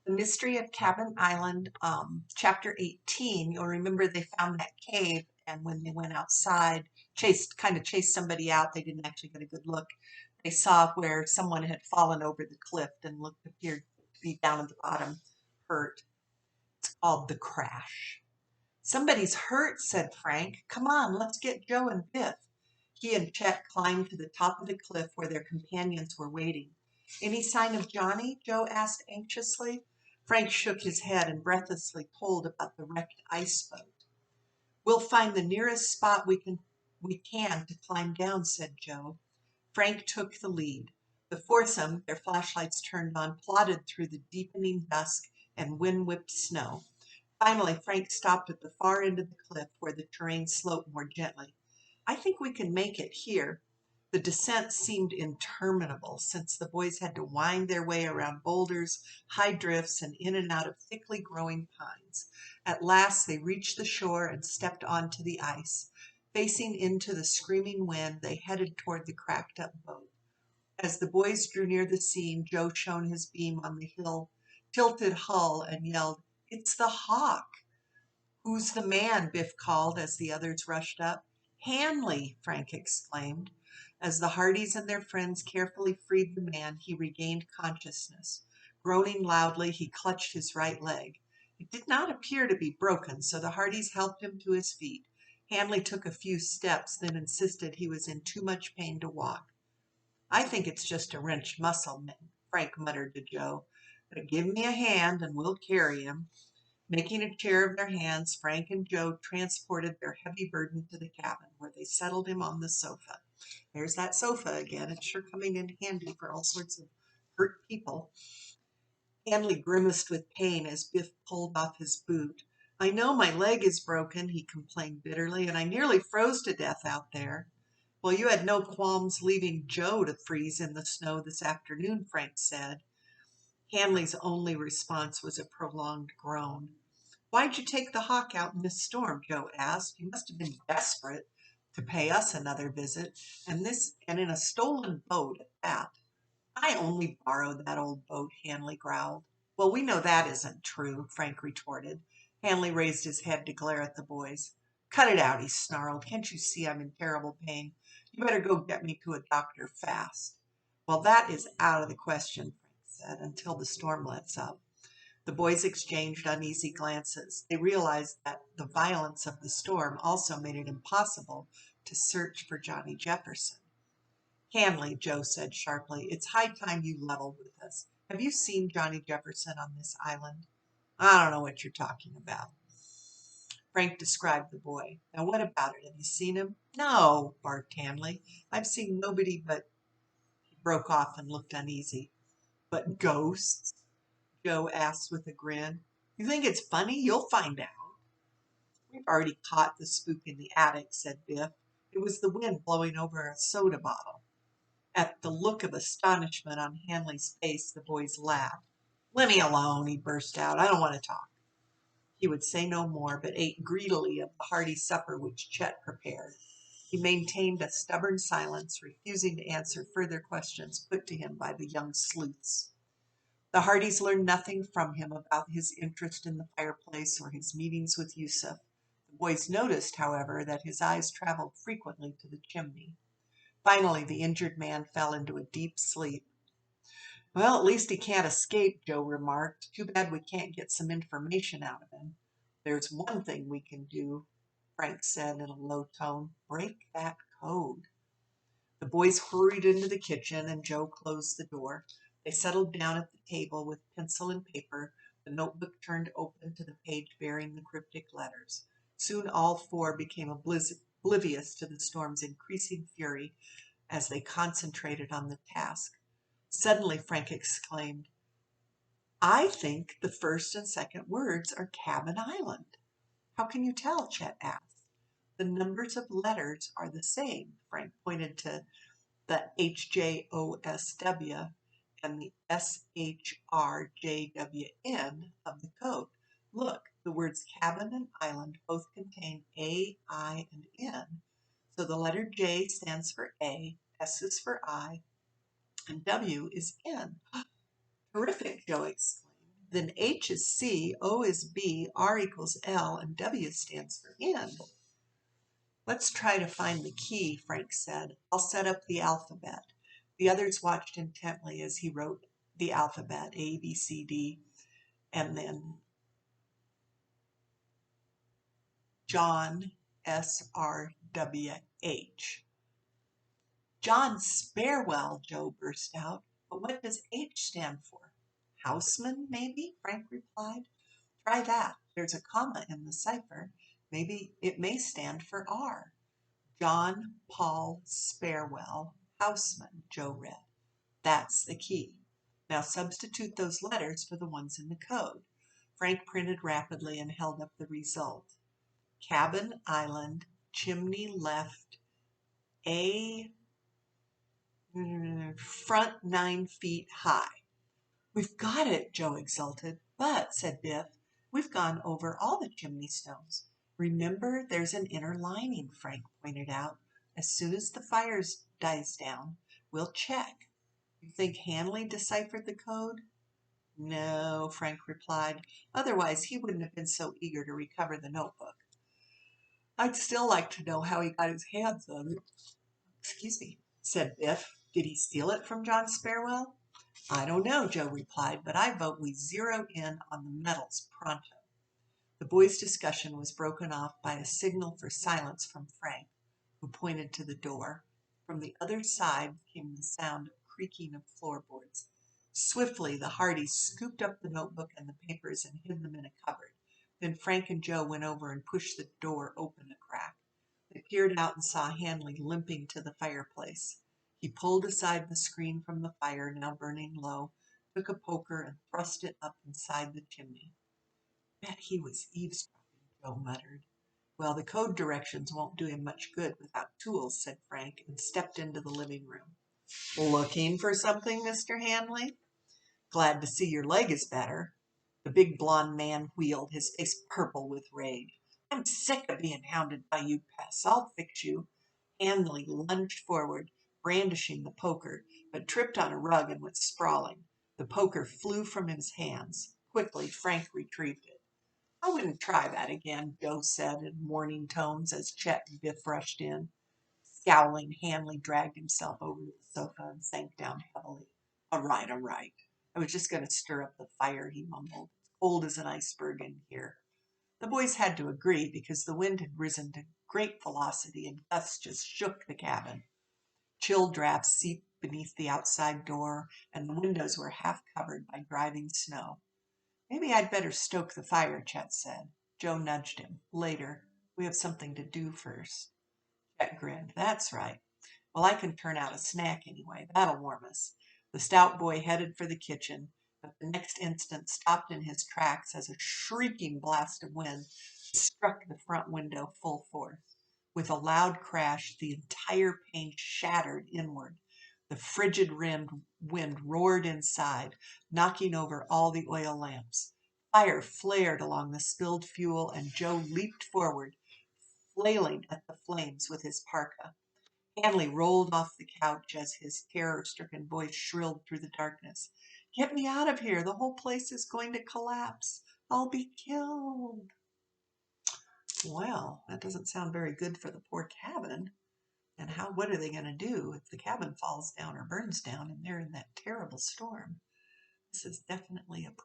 The Mystery at Cabin Island, Chapter 18. You'll remember they found that cave, and when they went outside, chased somebody out. They didn't actually get a good look. They saw where someone had fallen over the cliff and appeared to be down at the bottom, hurt. It's called the crash. Somebody's hurt, said Frank. Come on, let's get Joe and Biff. He and Chet climbed to the top of the cliff where their companions were waiting. Any sign of Johnny? Joe asked anxiously. Frank shook his head and breathlessly told about the wrecked ice boat. We'll find the nearest spot we can to climb down, said Joe. Frank took the lead. The foursome, their flashlights turned on, plodded through the deepening dusk and wind-whipped snow. Finally, Frank stopped at the far end of the cliff where the terrain sloped more gently. I think we can make it here. The descent seemed interminable, since the boys had to wind their way around boulders, high drifts, and in and out of thickly growing pines. At last they reached the shore and stepped onto the ice. Facing into the screaming wind, they headed toward the cracked-up boat. As the boys drew near the scene, Joe shone his beam on the tilted hull and yelled, "It's the Hawk!" "Who's the man?" Biff called as the others rushed up. "Hanley!" Frank exclaimed. As the Hardys and their friends carefully freed the man, he regained consciousness. Groaning loudly, he clutched his right leg. It did not appear to be broken, so the Hardys helped him to his feet. Hanley took a few steps, then insisted he was in too much pain to walk. "I think it's just a wrenched muscle," Frank muttered to Joe. "But give me a hand and we'll carry him." Making a chair of their hands, Frank and Joe transported their heavy burden to the cabin, where they settled him on the sofa. There's that sofa again. It's sure coming in handy for all sorts of hurt people. Hanley grimaced with pain as Biff pulled off his boot. "I know my leg is broken," he complained bitterly, "and I nearly froze to death out there." "Well, you had no qualms leaving Joe to freeze in the snow this afternoon," Frank said. Hanley's only response was a prolonged groan. "Why'd you take the Hawk out in this storm?" Joe asked. "You must have been desperate to pay us another visit, and in a stolen boat at that." "I only borrowed that old boat," Hanley growled. "Well, we know that isn't true," Frank retorted. Hanley raised his head to glare at the boys. "Cut it out," he snarled. "Can't you see I'm in terrible pain? You better go get me to a doctor fast." "Well, that is out of the question," said, "until the storm lets up." The boys exchanged uneasy glances. They realized that the violence of the storm also made it impossible to search for Johnny Jefferson. "Hanley," Joe said sharply, "it's high time you leveled with us. Have you seen Johnny Jefferson on this island?" "I don't know what you're talking about." Frank described the boy. "Now, what about it? Have you seen him?" "No," barked Hanley. "I've seen nobody but—" He broke off and looked uneasy. "But ghosts?" Joe asked with a grin. "You think it's funny? You'll find out." "We've already caught the spook in the attic," said Biff. "It was the wind blowing over a soda bottle." At the look of astonishment on Hanley's face, the boys laughed. "Let me alone," he burst out. "I don't want to talk." He would say no more, but ate greedily of the hearty supper which Chet prepared. He maintained a stubborn silence, refusing to answer further questions put to him by the young sleuths. The Hardys learned nothing from him about his interest in the fireplace or his meetings with Yusuf. The boys noticed, however, that his eyes traveled frequently to the chimney. Finally, the injured man fell into a deep sleep. "Well, at least he can't escape," Joe remarked. "Too bad we can't get some information out of him." "There's one thing we can do," Frank said in a low tone. "Break that code." The boys hurried into the kitchen, and Joe closed the door. They settled down at the table with pencil and paper, the notebook turned open to the page bearing the cryptic letters. Soon all four became oblivious to the storm's increasing fury as they concentrated on the task. Suddenly Frank exclaimed, "I think the first and second words are Cabin Island." "How can you tell?" Chet asked. "The numbers of letters are the same." Frank pointed to the HJOSW and the SHRJWN of the code. "Look, the words cabin and island both contain A, I, and N. So the letter J stands for A, S is for I, and W is N." "Terrific!" Joe exclaimed. Then H is C, O is B, R equals L, and W stands for end. Let's try to find the key, Frank said. I'll set up the alphabet. The others watched intently as he wrote the alphabet, A, B, C, D, and then John, S, R, W, H. John Sparewell, Joe burst out. But what does H stand for? Houseman, maybe? Frank replied. Try that. There's a comma in the cipher. Maybe it may stand for R. John Paul Sparewell, Houseman, Joe read. That's the key. Now substitute those letters for the ones in the code. Frank printed rapidly and held up the result. Cabin Island, chimney left, A, front 9 feet high. We've got it, Joe exulted. But, said Biff, we've gone over all the chimney stones. Remember, there's an inner lining, Frank pointed out. As soon as the fire dies down, we'll check. You think Hanley deciphered the code? No, Frank replied. Otherwise, he wouldn't have been so eager to recover the notebook. I'd still like to know how he got his hands on it. Excuse me, said Biff. Did he steal it from John Sparewell? I don't know, Joe replied, but I vote we zero in on the medals pronto. The boys' discussion was broken off by a signal for silence from Frank, who pointed to the door. From the other side came the sound of creaking of floorboards. Swiftly, the Hardys scooped up the notebook and the papers and hid them in a cupboard. Then Frank and Joe went over and pushed the door open a crack. They peered out and saw Hanley limping to the fireplace. He pulled aside the screen from the fire, now burning low, took a poker and thrust it up inside the chimney. Bet he was eavesdropping, Joe muttered. Well, the code directions won't do him much good without tools, said Frank, and stepped into the living room. Looking for something, Mr. Hanley? Glad to see your leg is better. The big blond man wheeled, his face purple with rage. I'm sick of being hounded by you pests. I'll fix you. Hanley lunged forward, brandishing the poker, but tripped on a rug and went sprawling. The poker flew from his hands. Quickly, Frank retrieved it. I wouldn't try that again, Joe said in warning tones as Chet and Biff rushed in. Scowling, Hanley dragged himself over to the sofa and sank down heavily. All right, all right. I was just going to stir up the fire, he mumbled. It's cold as an iceberg in here. The boys had to agree because the wind had risen to great velocity and gusts just shook the cabin. Chill drafts seeped beneath the outside door, and the windows were half covered by driving snow. Maybe I'd better stoke the fire, Chet said. Joe nudged him. Later. We have something to do first. Chet grinned. That's right. Well, I can turn out a snack anyway. That'll warm us. The stout boy headed for the kitchen, but the next instant stopped in his tracks as a shrieking blast of wind struck the front window full force. With a loud crash, the entire pane shattered inward. The frigid wind roared inside, knocking over all the oil lamps. Fire flared along the spilled fuel, and Joe leaped forward, flailing at the flames with his parka. Hanley rolled off the couch as his terror-stricken voice shrilled through the darkness. Get me out of here. The whole place is going to collapse. I'll be killed. Well, that doesn't sound very good for the poor cabin. And what are they going to do if the cabin falls down or burns down and they're in that terrible storm? This is definitely a